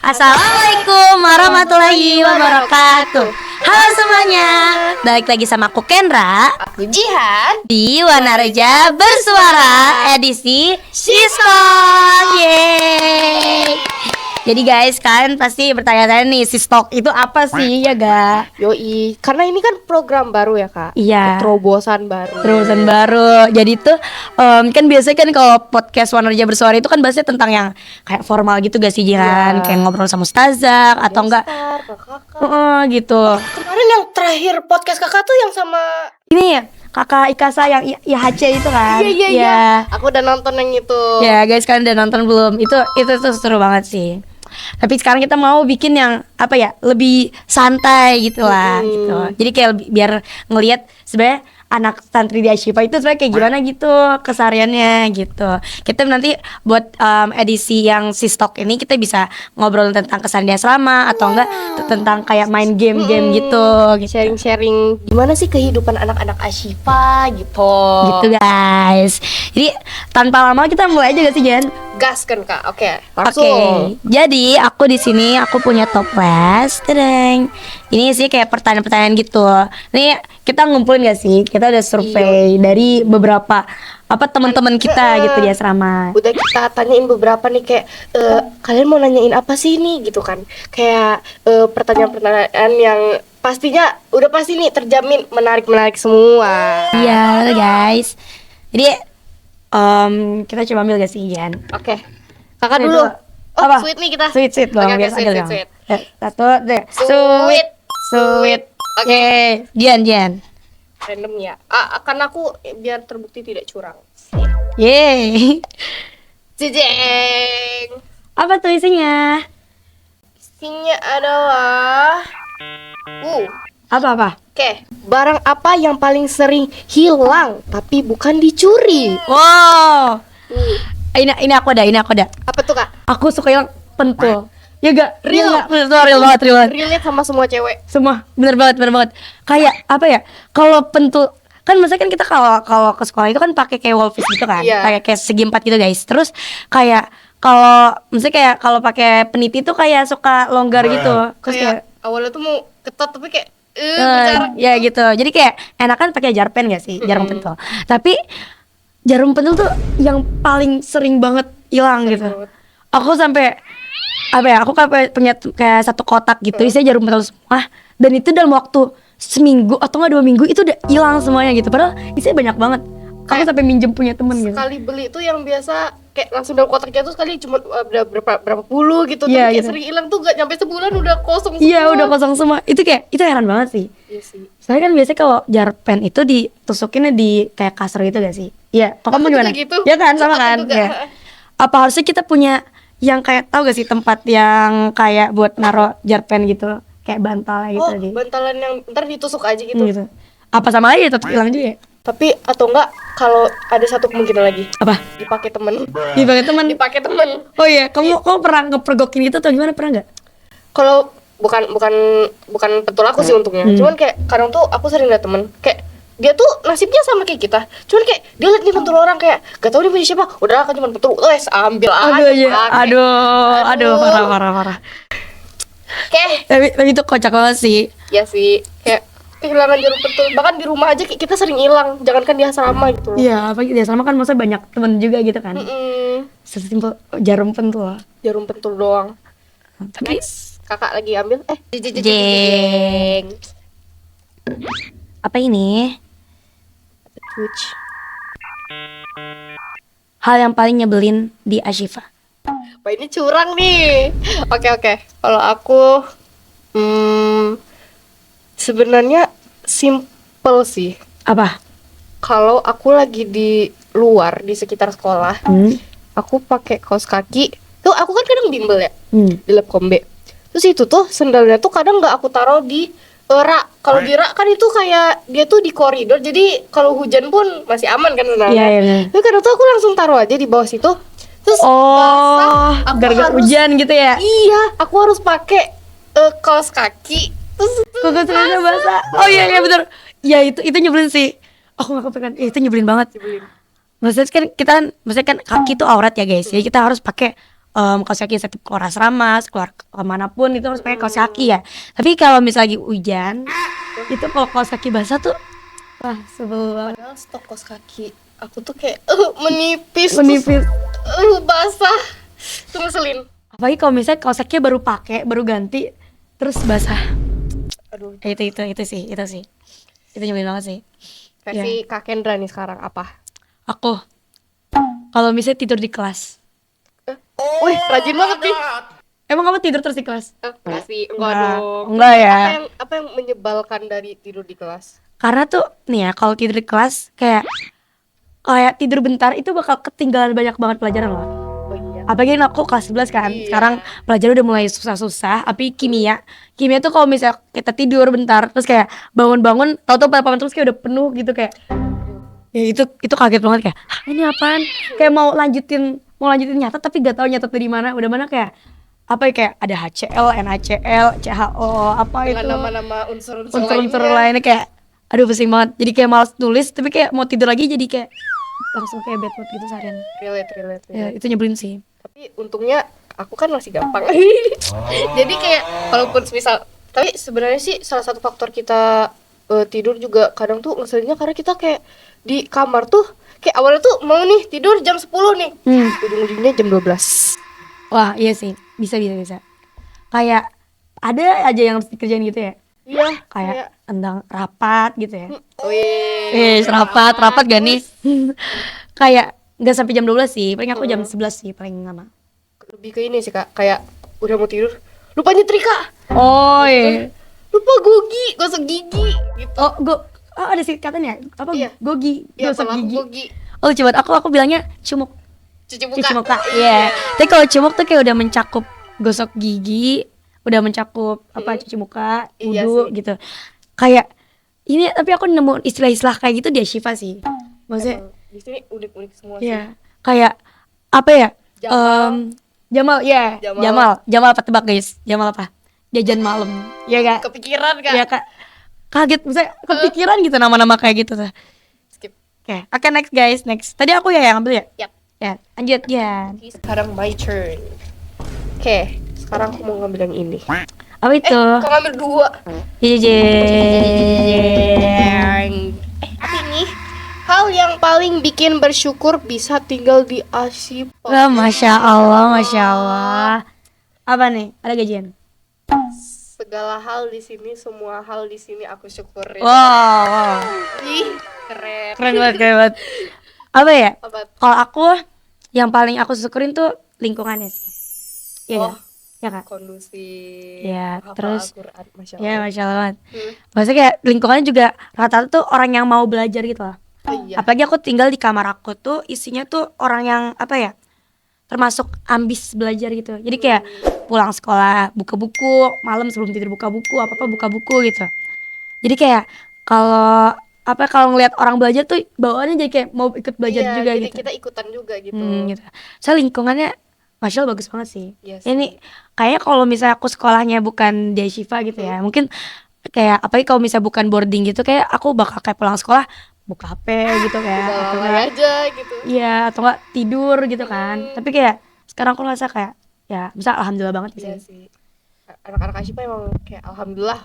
Assalamualaikum warahmatullahi wabarakatuh. Halo semuanya, balik lagi sama aku Kendra, aku Jihan di Wanareja Bersuara edisi Sistok. Yeay. Jadi guys, kalian pasti bertanya-tanya nih, Sistok itu apa sih, ya ga? Yoi, karena ini kan program baru ya kak. Iya, terobosan baru. terobosan baru. Jadi tuh kan biasanya kan kalau podcast Wanareja Bersuara itu kan bahasnya tentang yang kayak formal gitu gak sih Jihan? Kayak ngobrol sama ustazah atau enggak gitu. Kemarin yang terakhir podcast kakak tuh yang sama ini ya, kakak Ikasa yang IHC itu kan? Iya. Aku udah nonton yang itu. Ya guys, kalian udah nonton belum? Itu tuh seru banget sih. Tapi sekarang kita mau bikin yang apa ya, lebih santai gitu lah gitu. Jadi kayak biar ngelihat sebenarnya anak santri di Ashifa itu sebenarnya kayak gimana gitu kesehariannya gitu. Kita nanti buat edisi yang Sistok ini kita bisa ngobrol tentang kesan di asrama atau enggak tentang kayak main game-game gitu. Sharing-sharing gimana sih kehidupan anak-anak Ashifa gitu. Gitu guys. Jadi tanpa lama kita mulai aja gak sih Jan? Gas kan kak. Oke, langsung. Oke. Jadi aku di sini aku punya toples. Tadang. Ini sih kayak pertanyaan-pertanyaan gitu. Nih kita ngumpulin gak sih? Kita udah survei dari beberapa apa teman-teman kita gitu di asrama. Udah kita tanyain beberapa nih kayak kalian mau nanyain apa sih nih gitu kan. Kayak pertanyaan-pertanyaan yang pastinya udah pasti nih terjamin menarik-menarik semua. Iya guys. Jadi kita coba ambil gak sih Jan? Oke. Kakak dulu. Apa? Sweet nih kita. Sweet dong, Oke, biar adil dong. sweet. Satu deh. Sweet. Oke. Jan. Random ya. Karena aku biar terbukti tidak curang. Yeay. Jejeng. Apa tuh isinya? Isinya adalah Apa? Oke, barang apa yang paling sering hilang tapi bukan dicuri? Wow. Ini aku ada. Apa tuh kak? Aku suka yang pentul. Ya gak? Real. Real banget. Relate sama semua cewek. Semua bener banget. Kayak apa ya? Kalau pentul kan maksudnya kan kita kalau ke sekolah itu kan pakai kayak wallpiece gitu kan, kayak segi 4 gitu guys. Terus kayak kalau misalnya kayak kalau pakai peniti tuh kayak suka longgar gitu. Terus kayak awalnya tuh mau ketat tapi kayak ya gitu. Jadi kayak enakan pakai jarpen gak sih? Jarum pentul. Tapi jarum pentul tuh yang paling sering banget hilang gitu. Aku sampai apa ya? Aku punya kayak satu kotak gitu, isinya jarum pentul semua. Dan itu dalam waktu seminggu atau enggak 2 minggu itu udah hilang semuanya gitu. Padahal isinya banyak banget. Aku sampai minjem punya temen gitu. Sekali beli tuh yang biasa kayak langsung dalam kotaknya tuh sekali cuma berapa puluh gitu. Iya, Tapi kayak gitu. sering hilang tuh gak nyampe sebulan udah kosong semua. Iya udah kosong semua. Itu heran banget sih. Iya sih. Soalnya kan biasanya kalau jarpen itu ditusukinnya di kayak kasur gitu gak sih? Iya. Kalau kamu gimana? Gitu. Ya kan sama kan? Juga. Ya. Apa harusnya kita punya yang kayak tahu gak sih tempat yang kayak buat naro jarpen gitu, kayak bantal gitu aja. Bantalan yang ntar ditusuk aja gitu. Gitu. Apa sama aja tetap hilang juga ya? Tapi atau enggak kalau ada satu kemungkinan lagi. Apa? Dipakai temen. Dipakai temen. Oh iya, kamu pernah ngepergokin gitu atau gimana, pernah nggak? Kalau bukan betul aku sih untungnya. Cuman kayak kadang tuh aku sering liat temen kayak dia tuh nasibnya sama kayak kita. Cuman kayak dia liat nih pentul orang kayak gak tahu dia punya siapa. Udah kan cuma pentul. Ambil aja. Aduh, parah. Oke. Tapi itu kocak banget sih. Ya sih. Kayak kehilangan jarum pentul. Bahkan di rumah aja kita sering hilang. Jangankan di asrama gitu. Iya, apalagi di asrama kan maksudnya banyak temen juga gitu kan. Sesimpel jarum pentul. Jarum pentul doang. Tapi Kakak lagi ambil. jeng. Apa ini? Twitch. Hal yang paling nyebelin di Ashifa. Wah ini curang nih. Oke. Kalau aku sebenarnya simple sih. Apa? Kalau aku lagi di luar di sekitar sekolah, aku pakai kaos kaki. Tuh aku kan kadang bimbel ya di lab kombe. Terus itu tuh sendalnya tuh kadang nggak aku taruh di rak. Kalau di rak kan itu kayak dia tuh di koridor. Jadi kalau hujan pun masih aman kan sendalnya. Iya. Tapi kadang tuh aku langsung taruh aja di bawah situ. Terus basah, aku gara-gara harus, hujan gitu ya? Iya, aku harus pakai kaos kaki. Terus Ternyata basah. Oh iya betul. Ya itu nyebelin sih. Aku nggak kepikiran. Itu nyebelin banget. Maksudnya kan kaki tuh aurat ya guys. Jadi kita harus pakai kaos kaki setiap keluar asrama, keluar kemanapun itu harus pakai kaos kaki ya. Tapi kalau misalnya lagi hujan, itu kalau kaos kaki basah tuh, wah sebel banget. Padahal stok kaos kaki aku tuh kayak menipis. Menipis. Terus, basah. Itu ngeselin. Apalagi kalau misalnya kaos kaki baru pakai, baru ganti, terus basah. Aduh, Itu sih. Itu nyebelin banget sih. versi Kak Kendra nih sekarang apa? Aku kalau misalnya tidur di kelas. Wih, rajin banget nih. Emang kamu tidur terus di kelas? Enggak sih, enggak dong. Enggak ya. Apa yang menyebalkan dari tidur di kelas? Karena tuh nih ya, kalau tidur di kelas kayak tidur bentar itu bakal ketinggalan banyak banget pelajaran loh. Oh iya. Apalagi aku kelas 11 kan. Iya. Sekarang pelajaran udah mulai susah-susah. Tapi kimia tuh kalau misalnya kita tidur bentar terus kayak bangun-bangun tahu-tahu papan terus kayak udah penuh gitu kayak. Ya itu kaget banget kayak, ini apaan? Kayak mau lanjutin nyatet tapi gak tahu nyatet dari mana. Udah mana kayak apa ya, kayak ada HCl, NaCl, CHO, apa Dengan itu. nama-nama unsur-unsur Unsur-unsur lainnya. lainnya kayak aduh pusing banget. Jadi kayak malas nulis tapi kayak mau tidur lagi jadi kayak langsung kayak bad mood gitu seharian. Relate. Ya, itu nyebelin sih. Tapi untungnya aku kan masih gampang. Jadi kayak walaupun misal, tapi sebenarnya sih salah satu faktor kita tidur juga kadang tuh ngeselinnya karena kita kayak di kamar tuh kayak awalnya tuh mau nih tidur jam 10 nih. Ujung-ujungnya jam 12. Wah, iya sih. Bisa. Kayak ada aja yang harus dikerjain gitu ya. Iya, Kayak tentang rapat gitu ya. wih. Rapat gak nih? Kayak gak sampai jam 12 sih. Paling aku jam 11 sih paling lama. Lebih ke ini sih Kak, kayak udah mau tidur lupa nyetrika. Oh iya. Lupa gosok gigi gitu. Ada sih katanya apa? Iya. Gogi, Iya, gosok kalau aku gigi. gogi. Oh coba aku bilangnya cumuk. Cuci Cuci muka. muka. Iya. Tapi kalau cumuk tuh kayak udah mencakup gosok gigi, udah mencakup cuci muka, Iya wudhu sih. gitu. Kayak ini tapi aku nemu istilah-istilah kayak gitu di Syifa sih. Maksudnya Emang, di sini unik-unik semua sih. iya. Kayak apa ya? Jamal, ya. Jamal apa tebak guys? Jamal apa? Jajan malam. Iya Kak? Kepikiran Kak. Iya Kak. Kaget misalnya kepikiran gitu nama-nama kayak gitu tuh. Skip. Oke, next guys, next. Tadi aku ya yang ambil ya? Yap. Ya, lanjut ya. Jadi sekarang my turn. Oke, sekarang aku mau ngambil yang ini. Apa itu? Kau ngambil 2. Apa ini? Hal yang paling bikin bersyukur bisa tinggal di Asyik. Wah, Masya Allah. Apa nih? Ada gajian? Segala hal di sini, semua hal di sini aku syukurin. Wow. Ih, keren. Keren banget. Apa ya? Apa? Kalau aku, yang paling aku syukurin tuh lingkungannya sih. Iya Oh. kan? Ya Kak? Kondusif. Ya, hafal terus Al-Quran, Masya ya Allah. Masya Allah banget. Maksudnya kayak lingkungannya juga rata-rata tuh orang yang mau belajar gitu loh. Oh, iya. Apalagi aku tinggal di kamar aku tuh isinya tuh orang yang apa ya, termasuk ambis belajar gitu. Jadi kayak pulang sekolah buka buku, malam sebelum tidur buka buku, apa buka buku gitu. Jadi kayak kalau ngelihat orang belajar tuh bawaannya jadi kayak mau ikut belajar Iya, juga jadi gitu. kita ikutan juga gitu. Gitu. Soalnya lingkungannya Masya Allah bagus banget sih. Iya sih. Ini kayaknya kalau misalnya aku sekolahnya bukan di Syifa gitu ya, mungkin kayak apalagi kalau misalnya bukan boarding gitu, kayak aku bakal kayak pulang sekolah buka HP gitu kayak, Udah atau lama enggak aja gitu. iya, atau enggak tidur gitu kan. Tapi kayak sekarang aku ngerasa kayak ya bisa alhamdulillah banget Iya sih. sih. Anak-anak Ashifa emang kayak alhamdulillah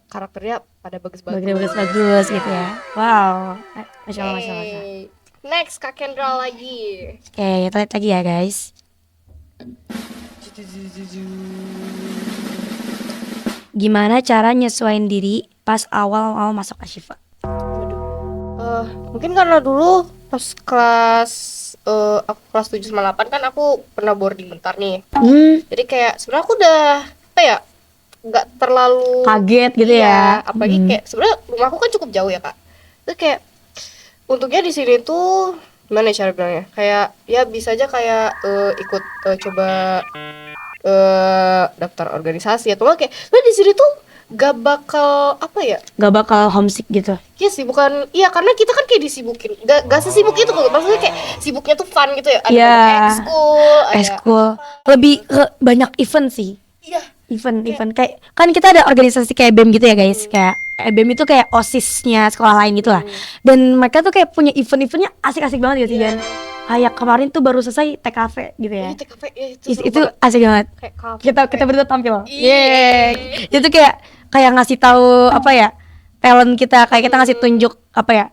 karakternya pada bagus-bagus. Bagus gitu ya. Wow. Masya Allah. Hey. Next Kak Kendra lagi. Oke, kita lihat lagi ya guys. Gimana cara nyesuaiin diri pas awal mau masuk Ashifa? Mungkin karena dulu pas kelas aku kelas 7 sama 8 kan aku pernah boarding bentar nih. Jadi kayak sebenarnya aku udah apa ya, nggak terlalu Kaget gitu ya. Apalagi kayak sebenarnya rumahku kan cukup jauh ya Kak. Terus kayak untungnya di sini tuh gimana ya cara bilangnya, kayak ya bisa aja kayak ikut coba daftar organisasi atau enggak, kayak di sini tuh gak bakal apa ya, Gak bakal homesick gitu. iya sih, bukan, iya karena kita kan kayak disibukin, gak sesibuk itu kok, maksudnya kayak sibuknya tuh fun gitu ya, ada Iya. banyak ekskul, ada Eskul lebih ke banyak event sih. iya Event kayak kan kita ada organisasi kayak BEM gitu ya guys. Kayak BEM itu kayak OSIS-nya sekolah lain gitu lah. Dan mereka tuh kayak punya event-eventnya asik-asik banget gitu sih Jan. Kayak kemarin tuh baru selesai TKV gitu ya. TKV ya, itu seru Itu banget. asik banget. Kayak kafe. Kita berdua tampil. Yeay. Itu kayak ngasih tahu apa ya? Talent kita, kayak kita ngasih tunjuk apa ya?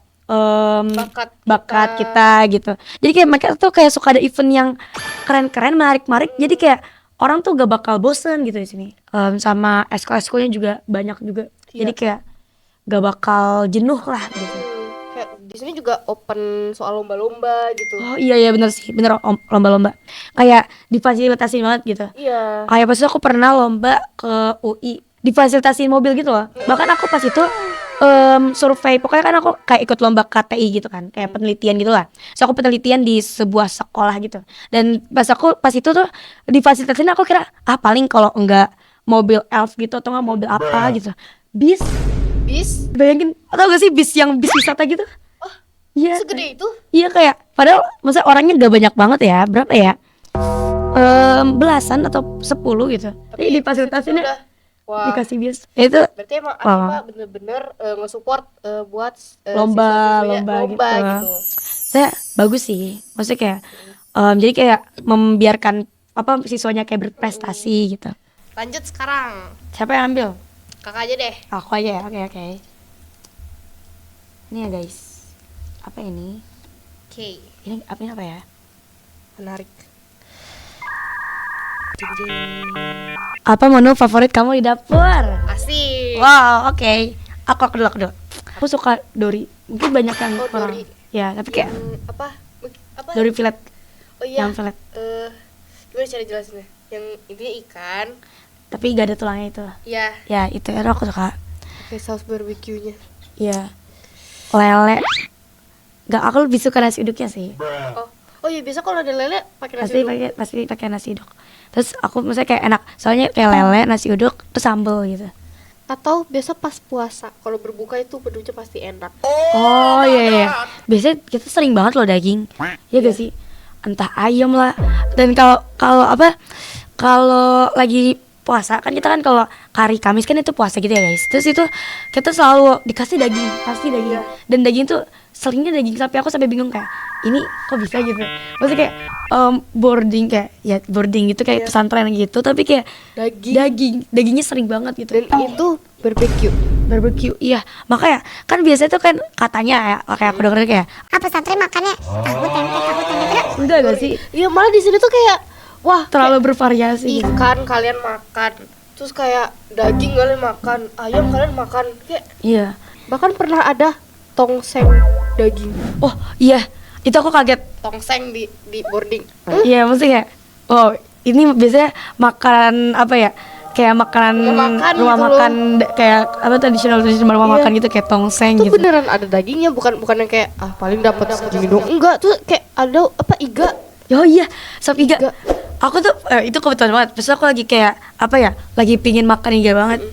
Bakat kita gitu. Jadi kayak mereka tuh kayak suka ada event yang keren-keren, menarik-menarik. Jadi kayak orang tuh gak bakal bosen gitu di sini. Sama eskul-eskulnya juga banyak juga. Jadi kayak gak bakal jenuh lah gitu. Kayak di sini juga open soal lomba-lomba gitu. Oh iya bener sih, bener lomba-lomba. Kayak difasilitasin banget gitu. Iya. Kayak pas itu aku pernah lomba ke UI, difasilitasin mobil gitu loh. Bahkan aku pas itu survei, pokoknya kan aku kayak ikut lomba KTI gitu kan, kayak penelitian gitu lah. So aku penelitian di sebuah sekolah gitu. Dan pas itu tuh difasilitasin, aku kira paling kalau enggak mobil elf gitu atau enggak mobil apa gitu. Bis, bayangin, atau gak sih bis yang bis wisata gitu? Iya. Segede itu? Iya kayak, padahal masa orangnya gak banyak banget ya, berapa ya? Belasan atau 10 gitu. Tapi difasilitasinnya Wah. dikasih bis. Itu Berarti emang Akiba bener-bener nge-support buat lomba gitu. Saya bagus sih. Maksudnya kayak jadi kayak membiarkan siswanya kayak berprestasi gitu. Lanjut sekarang. Siapa yang ambil? Kakak aja deh. Aku aja ya. Oke. Ini ya guys. Apa ini? Oke. Ini apa ya? Menarik. Apa menu favorit kamu di dapur? Asik. Wow, oke. Aku dulu. Aku suka Dori. Mungkin banyak yang orang. Dori. Ya, tapi kayak Apa? Dori fillet. Oh iya. Yang fillet. Gimana cara jelasinnya? Yang intinya ikan. Tapi gak ada tulangnya itu. Iya. Ya, itu aku suka. Kayak saus barbeque-nya. Iya. Lele. Aku lebih suka nasi uduknya sih. Oh iya, biasa kalau ada lele pakai nasi uduk. Pasti pakai nasi uduk. Terus aku misalnya kayak enak, soalnya kayak lele, nasi uduk, terus sambal gitu. Atau biasa pas puasa, kalau berbuka itu menunya pasti enak. Oh iya. Biasanya kita sering banget loh daging. Iya gak sih? Entah ayam lah. Dan kalau lagi puasa kan kita kan kalau hari Kamis kan itu puasa gitu ya guys. Terus itu kita selalu dikasih daging, pasti daging. Dan daging tuh seringnya daging sapi. Aku sampai bingung kayak ini kok bisa gitu. Maksudnya kayak boarding gitu kayak pesantren gitu, tapi kayak dagingnya sering banget gitu. Dan itu Barbecue, iya. Makanya kan biasanya tuh kan katanya ya, kayak aku denger kayak pesantren makannya tahu tempe terus enggak gak sih? Iya, malah di sini tuh kayak wah, Terlalu bervariasi gitu. ikan kalian makan, terus kayak daging kalian makan, ayam kalian makan, kayak Iya. bahkan pernah ada tongseng daging. Oh iya, itu aku kaget. Tongseng di boarding. Iya, maksudnya kayak wow, ini biasanya makan apa ya? Kayak makanan rumah makan kayak tradisional rumah makan gitu, kayak tongseng Itu gitu. beneran ada dagingnya, bukan yang kayak paling dapat segini dong. Enggak, tuh kayak ada iga. Oh iya, sop iga. Aku tuh itu kebetulan banget. Terus aku lagi kayak lagi pingin makan iga banget.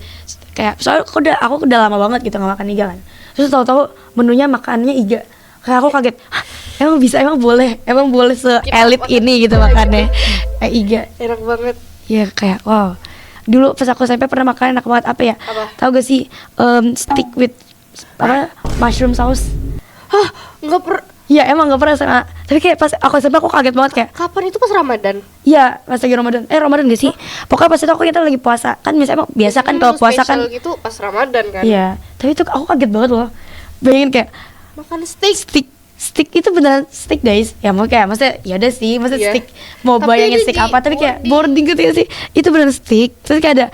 Kayak soalnya aku udah lama banget gitu nggak makan iga kan. Terus tahu-tahu menunya makannya iga. Kayak aku kaget. Emang boleh se-elit ini gitu makannya. Iga. Enak banget. Iya kayak wow. Dulu pas aku SMP pernah makan enak banget apa? Tahu gak sih steak with mushroom sauce? Enggak pernah. Iya emang gak pernah sama. Tapi kayak pas aku SMP aku kaget banget kayak Kapan itu, pas Ramadan? iya pas lagi Ramadan. Ramadan gak sih? Pokoknya pas itu kita lagi puasa. Kan biasa kan kalau puasa kan gitu pas Ramadan kan. iya. Tapi itu aku kaget banget loh. Bayangin kayak Makan steak. Steak itu beneran steak guys. Ya mau kayak maksudnya ya udah sih, maksudnya steak mau Tapi bayangin ini steak di apa, tapi kayak boarding gitu ya sih. Itu beneran steak. Terus kayak ada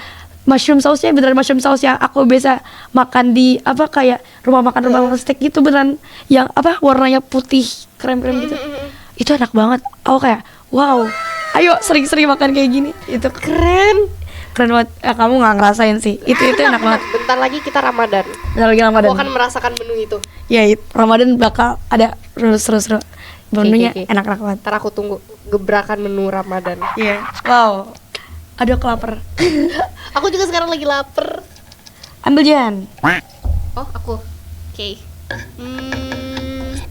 mushroom sauce-nya, beneran mushroom sauce yang aku biasa makan di kayak rumah makan steak gitu, beneran yang warnanya putih krem-krem gitu. Itu enak banget. Aku kayak wow. Ayo sering-sering makan kayak gini. Itu keren banget. Kamu nggak ngerasain sih. Itu enak banget. Bentar lagi kita Ramadan. Ramadan. Aku akan merasakan menu itu. Ya, Ramadan bakal ada seru-seru. Menunya Oke. enak-enak banget. Ntar aku tunggu gebrakan menu Ramadan. Iya. Wow. Aduh, aku lapar. Aku juga sekarang lagi lapar. Ambil Jan. Oh, aku. Oke.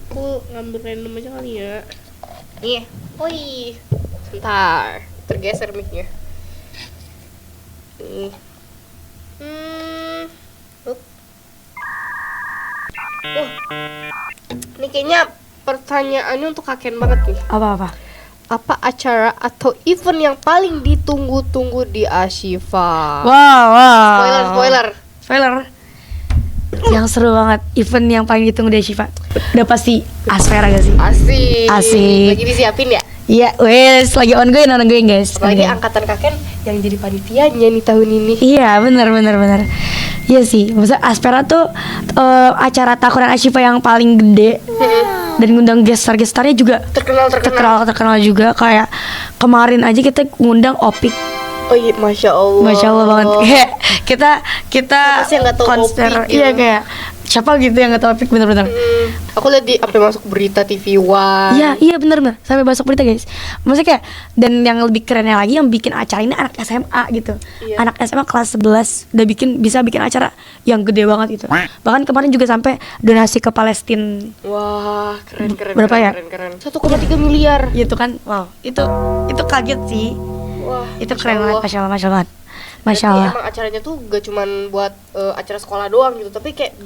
Aku ngambil random aja kali ya. Nih. Oi. Sebentar. Tergeser mic-nya. Nih. Up. Ini kayaknya pertanyaannya untuk Kaken banget nih. Apa? Apa acara atau event yang paling ditunggu-tunggu di Ashifa? Wow. Spoiler. Yang seru banget, event yang paling ditunggu dari Syifa udah pasti Aspera gak sih? Asik. Lagi disiapin ya? Iya, wes lagi ongoing guys. Apalagi angkatan Kaken yang jadi panitianya nih tahun ini. Iya, benar. Iya sih, maksudnya Aspera tuh acara tahunan Ashifa yang paling gede dan ngundang gestar-gestarnya juga terkenal juga. Kayak kemarin aja kita ngundang Opik. Oh iya, Masya Allah banget. Kayak kita Siapa sih yang nggak tahu konser, Opik gitu? iya kayak siapa gitu yang nggak tahu Opik, bener-bener. Aku lihat sampai masuk berita TV One. Iya bener sampai masuk berita guys. Maksudnya kayak, dan yang lebih kerennya lagi yang bikin acara ini anak SMA gitu. Iya. Anak SMA kelas 11 udah bisa bikin acara yang gede banget gitu. Bahkan kemarin juga sampai donasi ke Palestina. Wah, keren. Berapa ya? Keren. 1,3 miliar. Gitu kan. Wow, itu kaget sih. Wah, Itu keren banget, Masya Allah. Berarti emang acaranya tuh gak cuman buat acara sekolah doang gitu, tapi kayak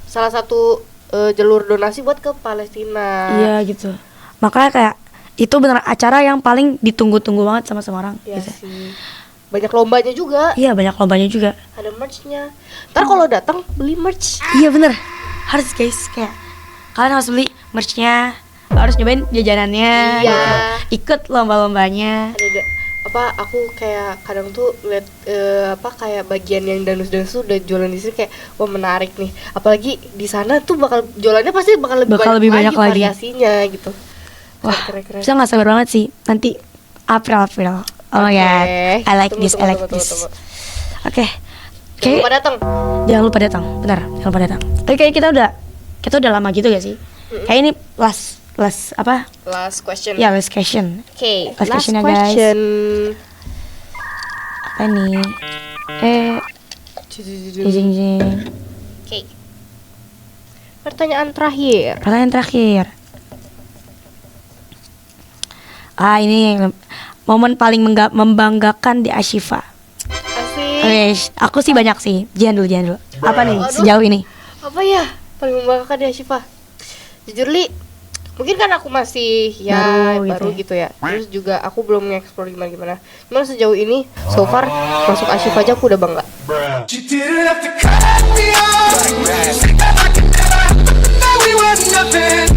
salah satu jalur donasi buat ke Palestina. Iya gitu. Makanya kayak itu bener acara yang paling ditunggu-tunggu banget sama semua orang. Iya gitu. sih. Banyak lombanya juga. Iya, banyak lombanya juga. Ada merch-nya. Ntar kalau datang beli merch. Iya bener, harus guys, kayak kalian harus beli merchnya, harus nyobain jajanannya, Iya. gitu. Ikut lomba-lombanya. Ada aku kayak kadang tuh lihat kayak bagian yang danus-danus tuh udah jualan di sini, kayak wah menarik nih. Apalagi di sana tuh jualannya pasti bakal lebih banyak lagi variasinya gitu. Wah, keren. saya nggak sabar banget sih nanti April. Oh my god, I like this. Tunggu. Oke. Jangan lupa datang. Jangan lupa datang, benar. Jangan lupa datang. Tapi kayak kita udah lama gitu gak sih? Kayak ini last apa? Last question. Ya, last question. Oke, Last last question ya, question. Apa nih? Jing. Oke. Pertanyaan terakhir. Pertanyaan terakhir. Ini momen paling membanggakan di Ashifa. Asik. Wes, aku sih banyak sih. Jangan dulu. Apa nih Aduh. sejauh ini? Apa ya paling membanggakan di Ashifa? Jujur Li, mungkin kan aku masih baru gitu ya. Terus juga aku belum nge-explore gimana. Cuman sejauh ini so far masuk Ashifa aja aku udah bangga. You didn't have to cut me off. Now we were nothing.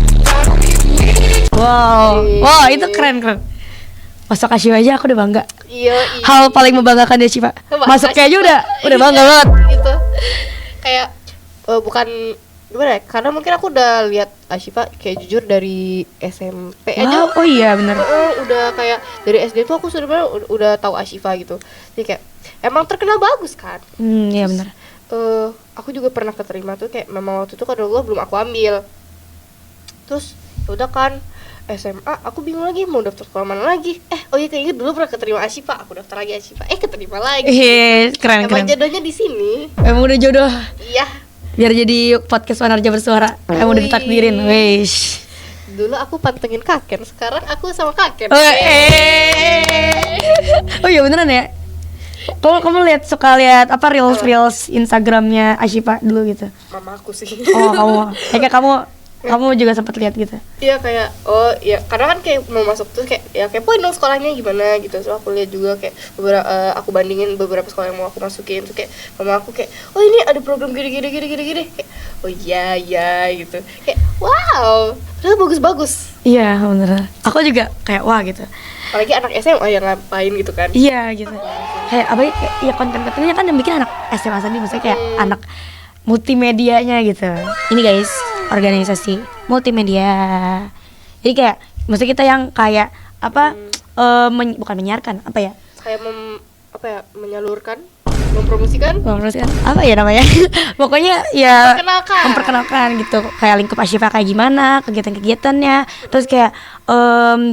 Wow, itu keren. Masuk Ashifa aja aku udah bangga. Iya. Hal paling membanggakan di Ashifa. Masuknya aja udah bangga banget. Gitu. Kayak bukan gimana ya? Karena mungkin aku udah lihat Ashifa kayak jujur dari SMP aja. Oh iya benar. Udah kayak dari SD tuh aku sebenarnya udah tahu Ashifa gitu. Jadi kayak emang terkenal bagus kan. Iya benar. Aku juga pernah keterima tuh kayak memang waktu itu kadang belum aku ambil. Terus udah kan SMA aku bingung lagi mau daftar sekolah mana lagi. Kayaknya dulu pernah keterima Ashifa, aku daftar lagi Ashifa. Keterima lagi. Keren. Emang jodohnya di sini. Emang udah jodoh. Iya. Biar jadi podcast Wanarja Bersuara. Emang udah ditakdirin. Wesh. Dulu aku pantengin Kaken, sekarang aku sama Kaken. Oh iya beneran ya. Kamu suka lihat apa reels Instagramnya Ashifa dulu gitu? Mama aku sih. Oh kamu, kayak kamu juga sempat lihat gitu? Iya kayak karena kan kayak mau masuk tuh kayak ya kepoin dong sekolahnya gimana gitu. So aku lihat juga kayak aku bandingin beberapa sekolah yang mau aku masukin tuh kayak mama aku kayak ini ada program gini kayak iya gitu kayak wow ternyata bagus. Iya bener. Aku juga kayak wah gitu. Apalagi anak SMA yang ngapain gitu kan? Iya gitu. Kayak apa ya konten-kontennya kan yang bikin anak SMA sendiri, maksudnya kayak anak multimedianya gitu. Ini guys, organisasi multimedia. Jadi kayak maksudnya kita yang kayak apa bukan menyiarkan apa ya? Kayak menyalurkan, mempromosikan apa ya namanya? Pokoknya ya memperkenalkan gitu. Kayak lingkup Ashifa kayak gimana, kegiatan-kegiatannya. Terus kayak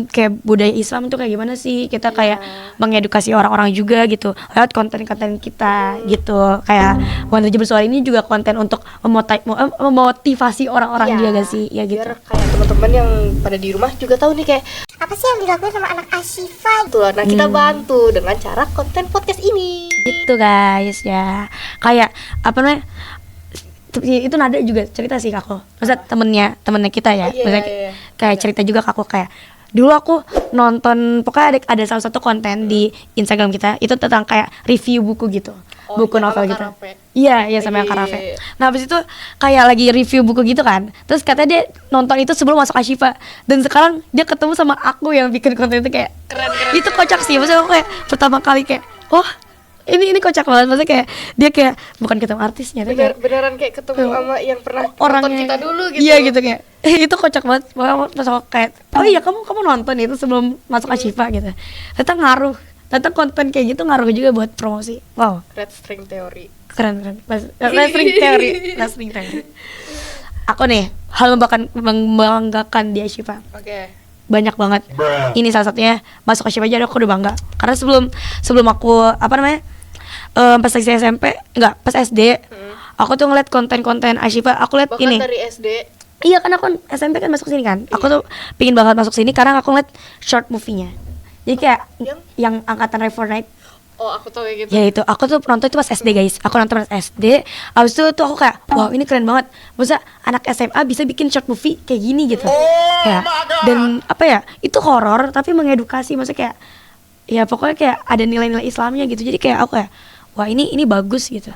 kayak budaya Islam itu kayak gimana sih? Kita kayak mengedukasi orang-orang juga gitu lewat konten-konten kita gitu. Kayak Wanarja Bersuara ini juga konten untuk memotivasi orang-orang juga gak sih? Ya gitu. Biar kayak teman-teman yang pada di rumah juga tahu nih kayak Apa sih yang dilakuin sama anak Ashifa? tuh. Nah, kita bantu dengan cara konten podcast ini. Gitu guys ya. Kayak apa namanya? itu Nada juga cerita sih ke aku. Maksudnya temennya kita ya. Oh, iya, Maksudnya iya. kayak cerita juga ke aku kayak dulu aku nonton, pokoknya ada salah satu konten di Instagram kita itu tentang kayak review buku gitu. Oh, Buku iya, novel sama gitu. Karafe. Iya sama yang Iya, Karafe. iya, iya. Nah habis itu kayak lagi review buku gitu kan. Terus katanya dia nonton itu sebelum masuk Ashifa. Dan sekarang dia ketemu sama aku yang bikin konten itu kayak Keren. itu kocak sih. Maksudnya aku kayak pertama kali kayak oh ini kocak banget. Maksudnya kayak dia kayak bukan ketemu artisnya, dia kayak Beneran kayak ketemu sama yang pernah nonton orangnya kita dulu gitu. Iya gitu kayak itu kocak banget. Pas aku kayak oh iya kamu nonton itu sebelum masuk Ashifa gitu. Ternyata ngaruh. Ternyata konten kayak gitu ngaruh juga buat promosi. Wow, Red String Theory. keren. Wrestling theory. Aku nih hal membanggakan di Ashifa Oke. banyak banget. Ini salah satunya masuk Ashifa aja aku udah bangga. Karena sebelum aku pas lagi SMP pas SD aku tuh ngeliat konten-konten Ashifa. Aku liat Bahkan ini dari SD. iya kan aku SMP kan masuk sini kan. Aku tuh pingin banget masuk sini karena aku ngeliat short movie-nya. Jadi kayak yang angkatan Refor Night. Oh, aku tahu kayak gitu. Ya itu, aku tuh nonton itu pas SD guys. Aku nonton pas SD. Abis itu tuh aku kayak, wow ini keren banget. Maksudnya anak SMA bisa bikin short movie kayak gini gitu. Kayak, dan apa ya, itu horor tapi mengedukasi. Maksudnya kayak, ya pokoknya kayak ada nilai-nilai Islamnya gitu. Jadi kayak aku kayak, wah ini bagus gitu.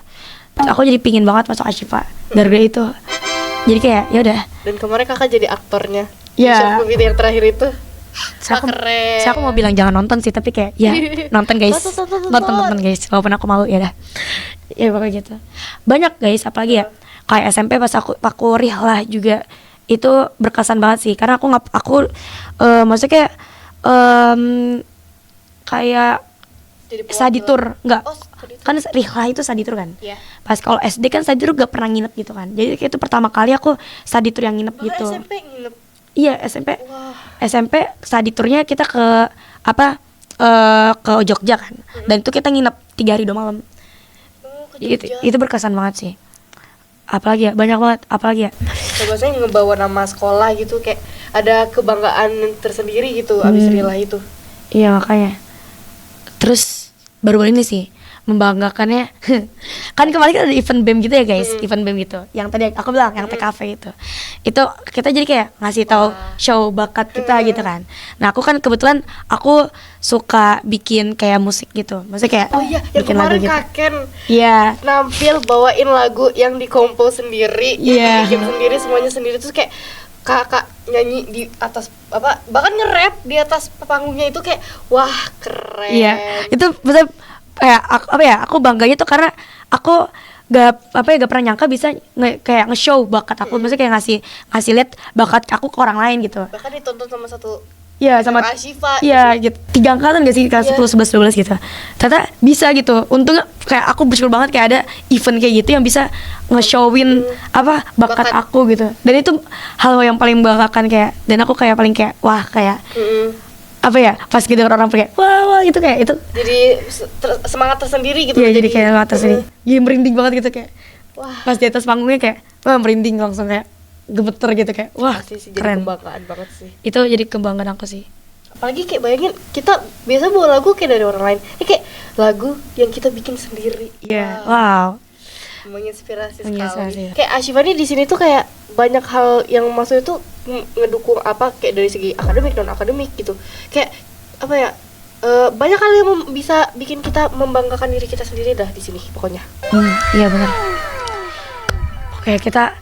Terus aku jadi pingin banget masuk Ashifa gara-gara itu. Jadi kayak, ya udah. Dan kemarin kakak jadi aktornya. Iya. Short movie yang terakhir itu. Saya keren. aku mau bilang jangan nonton sih, tapi kayak ya nonton guys, nonton guys, walaupun aku malu ya dah. Ya pokoknya gitu. Banyak guys, apalagi ya kayak SMP pas aku rihlah juga itu berkesan banget sih, karena maksudnya kayak kayak Jadi saditur enggak Oh, saditur. kan rihlah itu saditur kan. Iya. Pas kalau SD kan saditur gak pernah nginep gitu kan, jadi kayak itu pertama kali aku saditur yang nginep Bahkan gitu. SMP nginep. Iya SMP. Wah. SMP saditurnya kita ke ke Jogja kan. Dan itu kita nginep 3 hari 2 malam. Oh, ke Itu, Jogja. itu berkesan banget sih. Apalagi ya, banyak banget. Apalagi ya. Coba saya ngebawa nama sekolah gitu, kayak ada kebanggaan tersendiri gitu abis Rila itu. Iya makanya. Terus baru-baru ini sih membanggakannya kan kemarin kan ada event BEM gitu ya guys, event BEM gitu yang tadi aku bilang yang TKV itu kita jadi kayak ngasih tahu show bakat kita gitu kan. Nah aku kan kebetulan aku suka bikin kayak musik gitu, maksudnya kayak Oh iya, yang bikin kemarin lagu gitu. Kaken Iya nampil bawain lagu yang dikompos sendiri, Iya. bikin sendiri, semuanya sendiri, terus kayak kakak nyanyi di atas bahkan nge-rap di atas panggungnya itu kayak wah keren. iya itu maksudnya kayak aku bangganya tuh karena aku gak pernah nyangka bisa kayak nge-show bakat aku, maksudnya kayak ngasih lihat bakat aku ke orang lain gitu. Bahkan ditonton sama satu Iya sama Ashifa. iya gitu. 3 angkatan gak sih kelas 10, 11, 12 gitu. Ternyata bisa gitu. Untungnya kayak aku bersyukur banget kayak ada event kayak gitu yang bisa nge-showin bakat aku gitu. Dan itu hal yang paling membanggakan kayak, dan aku kayak paling kayak wah kayak pas gitu orang kayak wah gitu kayak itu. Jadi semangat tersendiri gitu. Iya jadi kayak mata sini. Iya merinding banget gitu kayak. Wah. Pas di atas panggungnya kayak wah merinding langsung kayak gemeter gitu kayak wah Pasti sih jadi keren. kebanggaan banget sih. Itu jadi kebanggaan aku sih. Apalagi kayak bayangin kita biasa bawa lagu kayak dari orang lain, kayak lagu yang kita bikin sendiri. Iya. Wow. Menginspirasi Menginspirasi. sekali. Kayak Ashifa nih di sini tuh kayak banyak hal yang maksudnya tuh ngedukung kayak dari segi akademik non akademik gitu. Kayak banyak hal yang bisa bikin kita membanggakan diri kita sendiri dah di sini pokoknya. Iya benar. Oke kita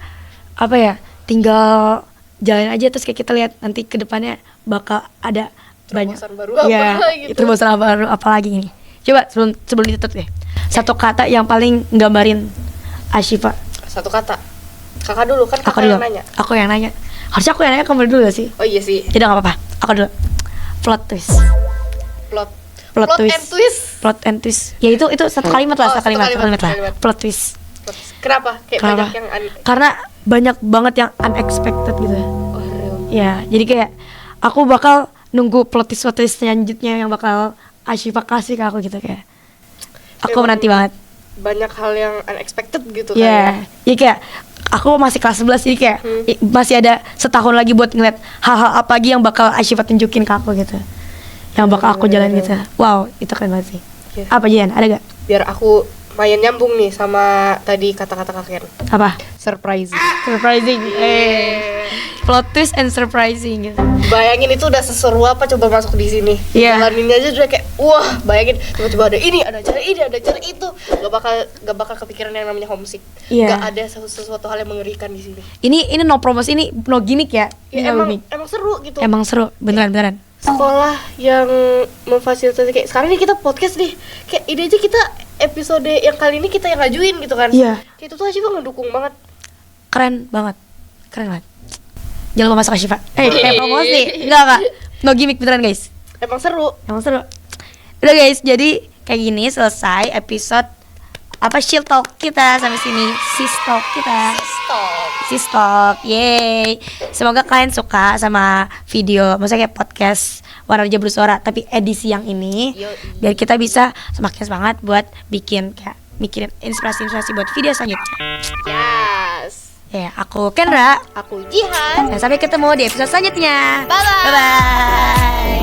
tinggal jalan aja, terus kayak kita lihat nanti ke depannya bakal ada banyak Terobosan baru apa gitu. terobosan baru apa lagi ini. Coba sebelum ditutup deh, satu kata yang paling nggambarin Ashifa. Satu kata. Kakak dulu kan Aku kakak dulu. yang nanya. Aku yang nanya. Harusnya aku yang nanya, kamu dulu gak sih? Oh iya sih. Jadi gak apa-apa. Aku dulu. Plot twist. Plot and twist. Ya itu satu kalimat lah, Oh, satu kalimat lah. kalimat. Plot twist. Kenapa? Kayak Kenapa? banyak yang Karena banyak banget yang unexpected gitu. oh, real. Ya, jadi kayak aku bakal nunggu plot twist selanjutnya yang bakal Ashifa kasih ke aku gitu kayak. Aku Emang menanti banget. Banyak hal yang unexpected gitu Iya. Ya kayak aku masih kelas 11 jadi kayak masih ada setahun lagi buat ngeliat hal-hal apa lagi yang bakal Ashifa tunjukin ke aku gitu. Yang bakal aku jalan gitu. Wow, itu keren banget sih. Iya. Apa Jian? Ada gak? Biar aku lumayan nyambung nih sama tadi kata-kata Kak Ken. Apa? Surprising. Surprising. Plot twist and surprising gitu. Bayangin itu udah seseru apa coba masuk di sini. Iya. Jalaninnya aja udah kayak wah, bayangin coba ada ini, ada acara ini, ada acara itu. Gak bakal kepikiran yang namanya homesick. Iya. Gak ada sesuatu hal yang mengerikan di sini. Ini no promosi, ini no gimmick ya. Ini Ya, no emang gimmick. emang seru gitu. Emang seru, beneran. Sekolah yang memfasilitasi kayak sekarang ini kita podcast nih. Kayak ide aja kita episode yang kali ini kita yang ngajuin gitu kan. Iya. Kayak itu tuh Asyifa ngedukung banget. Keren banget. Jangan lupa masak Asyifa. Promosi. Enggak. No gimmick beneran guys. Emang seru. Udah guys, jadi kayak gini selesai episode Shield Talk kita sampai sini. Sis Talk kita. Sis Talk. Yeay. Semoga kalian suka sama video, maksudnya kayak podcast Warna Remaja Bersuara tapi edisi yang ini. Yoi. Biar kita bisa semakin semangat buat mikirin inspirasi buat video selanjutnya. Yes. Ya, aku Kendra. Aku Jihan. Dan sampai ketemu di episode selanjutnya. Bye-bye. Bye-bye.